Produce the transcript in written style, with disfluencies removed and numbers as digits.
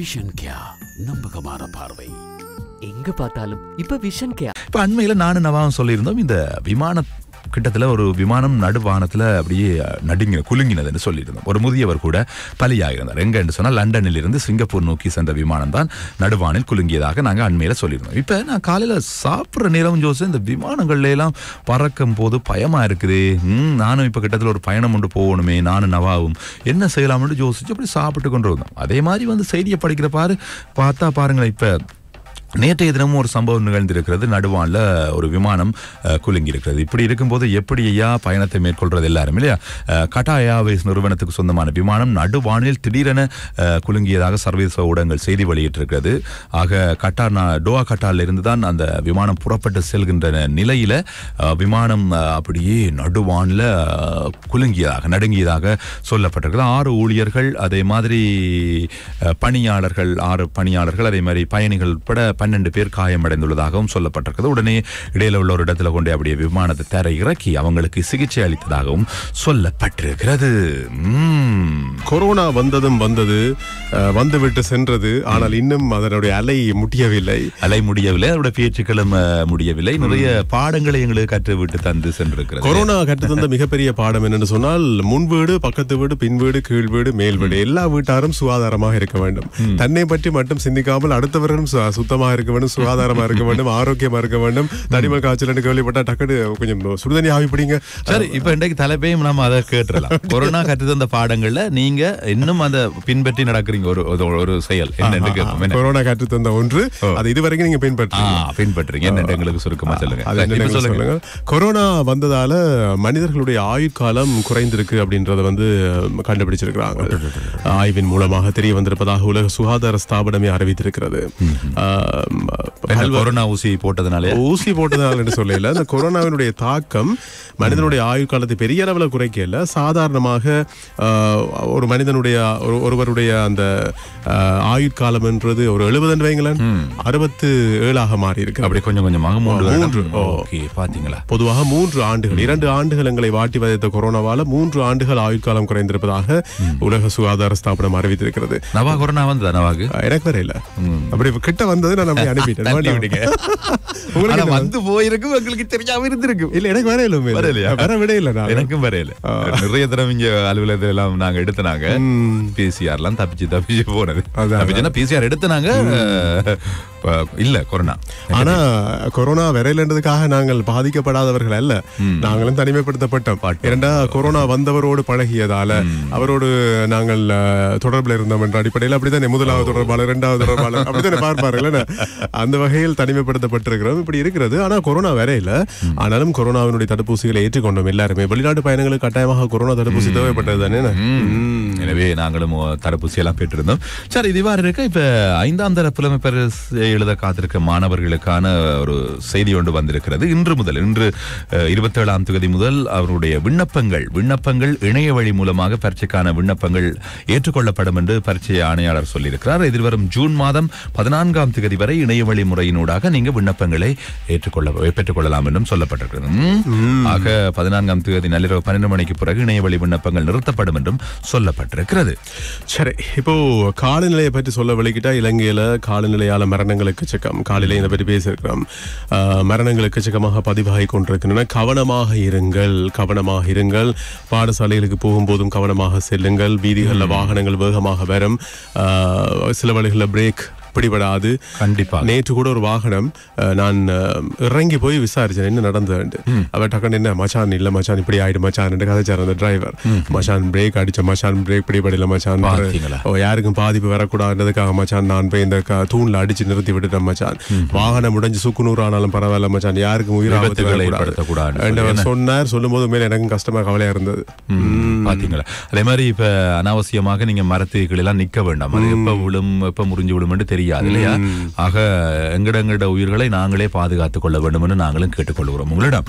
Vision கேயா நம்பகமான பார்வை. எங்க பார்த்தாலும் இப்ப விஷன் கேயா. இப்ப அண்மையில நானும் நவாவும் சொல்லியிருந்தோம், இந்த விமான கிட்டத்துல ஒரு விமானம் நடுவானத்துல அப்படியே நடுங்கின குலுங்கினதுன்னு சொல்லியிருந்தோம். ஒரு முதியவர் கூட பலியாயிருந்தார். எங்க என்று சொன்னால் லண்டனில் இருந்து சிங்கப்பூர் நோக்கி சென்ற விமானம் தான் நடுவானில் குலுங்கியதாக நாங்கள் அண்மையில சொல்லியிருந்தோம். இப்ப நான் காலையில சாப்பிட்ற நேரம் ஜோசு இந்த விமானங்கள்ல எல்லாம் பறக்கும் போது பயமா இருக்குது. நானும் இப்ப கிட்டத்துல ஒரு பயணம் ஒன்று போகணுமே, நானும் நவாவும் என்ன செய்யலாம்னு யோசிச்சு அப்படி சாப்பிட்டு கொண்டு வந்தோம். அதே மாதிரி வந்து செய்தியை படிக்கிற பார்த்தா பாருங்களேன், இப்ப நேற்றைய தினமும் ஒரு சம்பவம் நிகழ்ந்திருக்கிறது. நடுவான்ல ஒரு விமானம் குலுங்கி இருக்கிறது. இப்படி இருக்கும்போது எப்படி ஐயா பயணத்தை மேற்கொள்றது எல்லாரும் இல்லையா? கட்டா ஏர்வேஸ் நிறுவனத்துக்கு சொந்தமான விமானம் நடுவானில் திடீரென குலுங்கியதாக சர்வதேச ஊடகங்கள் செய்தி வெளியிட்டிருக்கிறது. ஆக டோஹா கட்டாரில் இருந்து தான் அந்த விமானம் புறப்பட்டு செல்கின்ற நிலையில விமானம் அப்படியே நடுவானில் நடுங்கியதாக சொல்லப்பட்டிருக்கிறது. 6 ஊழியர்கள், அதே மாதிரி பணியாளர்கள் 6 பணியாளர்கள், அதே மாதிரி பயணிகள் உட்பட 12 பேர் காயமடைந்துள்ளதாகவும் சொல்லப்பட்டிருக்கிறது. உடனே இடையில உள்ள ஒரு இடத்துல கொண்டு அப்படியே விமானத்தை தரை இறக்கி அவங்களுக்கு சிகிச்சை அளித்ததாகவும் சொல்லப்பட்டிருக்கிறது. கொரோனா வந்தது, வந்துவிட்டு சென்றது. ஆனால் இன்னும் அதனுடைய அலை முடியவில்லை. அதோட பேச்சுக்களும் முடியவில்லை. நிறைய பாடங்களை எங்களுக்கு கற்றுவிட்டு தந்து சென்றிருக்கிறது. கொரோனா கற்றுத்தந்த மிகப்பெரிய பாடம் என்னன்னு சொன்னால், முன் வீடு, பக்கத்து வீடு, பின் வீடு, கீழ் வீடு, மேல் வீடு, எல்லா வீட்டாரும் சுகாதாரமாக இருக்க வேண்டும். தன்னை பற்றி மட்டும் சிந்திக்காமல் அடுத்தவர்களும் சுத்தமாக இருக்க வேண்டும், சுகாதாரமா இருக்க வேண்டும், ஆரோக்கியமா இருக்க வேண்டும். தனிமல் காய்ச்சல் கேள்விப்பட்டா டக்குனு கொஞ்சம் சுடுதண்ணி ஆவி பிடிங்க. சரி, இப்ப இன்றைக்கு தலைப்பையும் நம்ம அதை கேட்டுறலாம். கொரோனா கற்றுத்தந்த பாடங்கள்ல நீங்க இன்னும் அந்த பின்பற்றி நடக்கிறீங்க ஒரு செயல் என்னன்னு கேட்போம். கொரோனா கற்றுத்தந்த ஒன்று, அது இதுவரைக்கும் நீங்க பின்பற்றுறீங்க என்னன்னு எங்களுக்கு சுருக்கமா சொல்லுங்க. கொரோனா வந்ததால மனிதர்களுடைய ஆயுட்காலம் குறைந்திருக்கு அப்படின்றத வந்து கண்டுபிடிச்சிருக்கிறாங்க. ஆய்வின் மூலமாக தெரிய வந்திருப்பதாக உலக சுகாதார ஸ்தாபனமே அறிவித்திருக்கிறது. கொரோனா ஊசி போட்டதுனால என்று சொல்லல, இந்த கொரோனாவினுடைய தாக்கம் மனிதனுடைய ஆயுள் காலத்தை பெரிய அளவில் குறைக்கல. சாதாரணமாக ஒரு மனிதனுடைய ஒருவருடைய அந்த ஆயுட்காலம் என்றது ஒரு 70 வைங்களேன் 67 மாறி இருக்கு. அப்படி கொஞ்சம் கொஞ்சமாக 3 பாத்தீங்களா? பொதுவாக 3 ஆண்டுகள் 2 ஆண்டுகள் எங்களை வாட்டி வதைத்த கொரோனாவால 3 ஆண்டுகள் ஆயுட்காலம் குறைந்திருப்பதாக உலக சுகாதார ஸ்தாபனம் அறிவித்திருக்கிறது. நவா கொரோனா வந்ததா? நவாக்கு எனக்கு வரையில அப்படி கிட்ட வந்தது, நான் அப்படி அனுப்பிட்டேன். வந்து போயிருக்கு, உங்களுக்கு தெரியாம இருந்திருக்கு. இல்ல, எனக்கு வர விட இல்ல, எனக்கும் வரையில. நிறைய தடவை இங்க அலுவலகத்துல எல்லாம் நாங்க எடுத்தனாங்க. பிசிஆர் எல்லாம் தப்பிச்சு போனது. பிசிஆர் எடுத்தனாங்க. இல்ல கொரோனா. ஆனா கொரோனா விரையிலன்றதுக்காக நாங்கள் பாதிக்கப்படாதவர்கள் அல்ல, நாங்களும் தனிமைப்படுத்தப்பட்டோம். இரண்டா கொரோனா வந்தவரோடு பழகியதால அவரோடு நாங்கள் தொடர்பில் இருந்தோம் என்ற அடிப்படையில் அப்படித்தானே முதலாவது தொடர்பாளர், 2வது தொடர்பாளர் அப்படித்தானே பார்ப்பார்கள். அந்த வகையில் தனிமைப்படுத்தப்பட்டிருக்கிறோம். இப்படி இருக்கிறது. ஆனா கொரோனா வரையில, ஆனாலும் கொரோனாவினுடைய தடுப்பூசிகளை ஏற்றுக்கொண்டோம் எல்லாருமே. வெளிநாட்டு பயணங்களுக்கு கட்டாயமாக கொரோனா தடுப்பூசி தேவைப்பட்டது தானே. எனவே நாங்களும் தடுப்பூசி எல்லாம் பெற்றிருந்தோம். சரி, இது இவ்வாறு இருக்க இப்ப 5ஆம் தர புலமைப்பெற எழுத காத்திருக்க மாணவர்களுக்கான ஒரு செய்தி ஒன்று வந்திருக்கிறது. இன்று 27ஆம் தேதி முதல் அவருடைய விண்ணப்பங்கள் இணைய வழி மூலமாக பரீட்சைக்கான விண்ணப்பங்கள் ஏற்றுக்கொள்ளப்படும் என்று பரீட்சை ஆணையாளர் சொல்லியிருக்கிறார். எதிர்வரும் ஜூன் மாதம் 14ஆம் தேதி வரை இணைய வழி முறையினூடாக நீங்க விண்ணப்பங்களை பெற்றுக்கொள்ளலாம் என்றும் சொல்லப்பட்டிருக்கிறது. ஆக 14ஆம் தேதி நள்ளிரவு 12 மணிக்கு பிறகு இணைய வழி விண்ணப்பங்கள் நிறுத்தப்படும் என்றும் சொல்லப்பட்டிருக்கிறது. சரி, இப்போ காலநிலையை பற்றி சொல்ல விளக்கிட்டா, இலங்கையில காலநிலையால மரணங்கள் எக்கச்சக்கம். காலையில இதை பற்றி பேசியிருக்கிறோம். மரணங்கள் எக்கச்சக்கமாக பதிவாகி கொண்டிருக்கின்றன. கவனமாக இருங்கள். பாடசாலைகளுக்கு போகும்போதும் கவனமாக செல்லுங்கள். வீதிகளில் வாகனங்கள் வேகமாக வரும். சில வழிகளில் பிரேக் பிடிபடாது. கண்டிப்பா. நேற்று கூட ஒரு வாகனம், நான் இறங்கி போய் விசாரிச்சேன் என்ன நடந்தது. அவர் டக்குன்னு என்ன மச்சான் இல்ல மச்சான் இப்படி ஆயிடு மச்சான் கதைச்சார் அந்த டிரைவர். மச்சான் பிரேக் அடிச்ச மச்சான், பிரேக் பிடிபடல மச்சான், யாருக்கும் பாதிப்பு வரக்கூடாதுன்றதுக்காக மச்சான் நான் போய் இந்த தூண்ல அடிச்சு நிறுத்தி விட்டுட்டேன் மச்சான். வாகனம் முடிஞ்சு சுக்குநூறு ஆனாலும் பரவாயில்ல மச்சான், யாருக்கும் உயிராபத்து சொன்னார். சொல்லும் போது மேல எனக்கும் கஷ்டமா கவலையா இருந்தது. பாத்தீங்களா? அதே மாதிரி இப்ப அனாவசியமாக நீங்க மரத்துகள் எல்லாம் நிக்க வேண்டாம். அது எப்ப விழும் எப்ப முறிஞ்சு விழும் தெரியாது இல்லையா? ஆக எங்கட உயிர்களை நாங்களே பாதுகாத்துக் கொள்ள வேண்டும் என்று நாங்களும் கேட்டுக்கொள்கிறோம் உங்களிடம்.